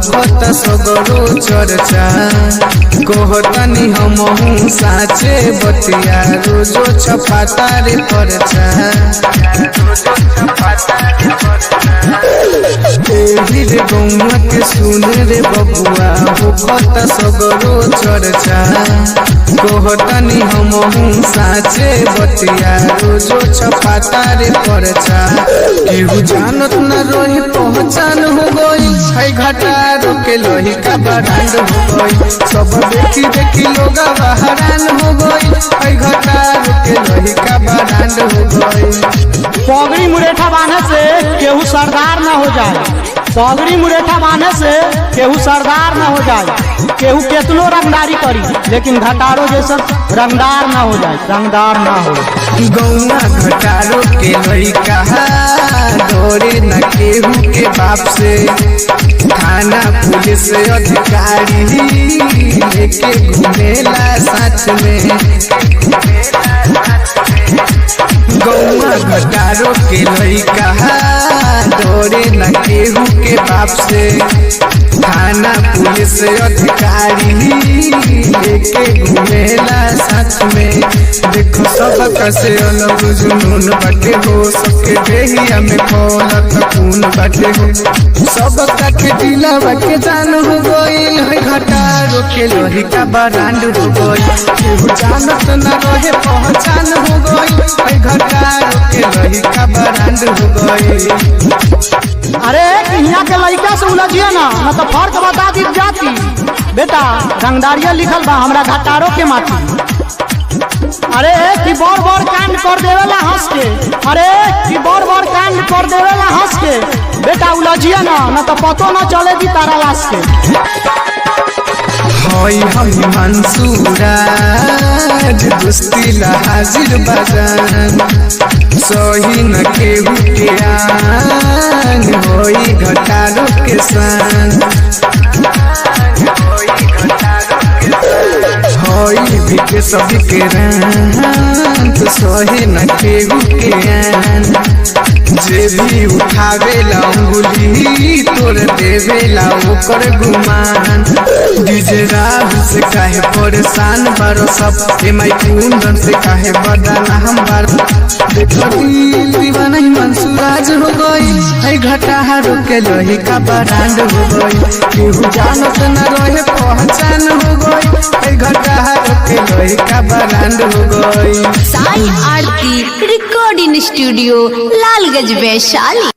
होखत सगरो चर्चा कहतनी हमहू साचे बतिया रोजो छपाता रे परचा एही रे गौवा के सुन रे बबुआ होखत सगरो चर्चा कहतनी हमहू साचे बतिया रोजो छपाता रे परचा केहू जानत न रही पहचान हो गई है घाटा रोके लोही का बरांड हो गई सब देखी देखी लोग हैरान हो गई है घाटा रोके लोही का बरांड हो गई। पगड़ी मुरेठा बांधे से केहू सरदार न हो जाए, पगड़ी मुरेठा बांधे से केहू सरदार न हो जाए, केहू केतनो रंगदारी करी लेकिन घटारो जैसा रंगदार न हो जाए, रंगदार न हो। गौवा घटारो के लइका डरे न केहू के बाप से थाना पुलिस अधिकारी लेके घूमेला साथ में गौवा घटारो के लइका डरे न केहू के बाप से थाना पुलिस अधिकारी लेके घूमेला साथ में देखो सब कैसे अलग जुनून बाटे हो सबके देहिया में खोलत खून बाटे हो सब के दिला बाटे जान हो गइल है घटारो के लोही का बरांड हो गइल केहू जानत न रहे पहचान हो गइल है घटारो के लोही का बरांड हो गइल। अरे यहाँ के लड़का से उलझिए ना न तो फर्क बता दी जाती बेटा रंगदारिया लिखल बा हमरा घटारो के माथी। अरे कि बड़ बड़ कांड कर देवेला हंस के, अरे कि बड़ बड़ कांड कर देवेला हंस के बेटा उलझिए ना न तो पतो न चलेगी तारा लाश के। होई हम मंसूराज दोस्ती ला हाजिर बाजान सही न केहू के आन होई घटारो के सान होई भी के सभी के रान तो सही न केहू के आन जे भी उठावेला उंगली तोर देवेला ओकर गुमान डीजे राज से काहे परेशान बारो सब एमआई कुंदन से काहे बदना हम बार देखो दिल दीवाना ही मंसूराज हो गई है घटारो के लोही का बरांड हो गई केहू जानत न रहे पहचान हो गई है घटारो के लोही का बरांड हो गई। साई आरती रिकॉर्डिंग स्टूडियो लालगंज वैशाली।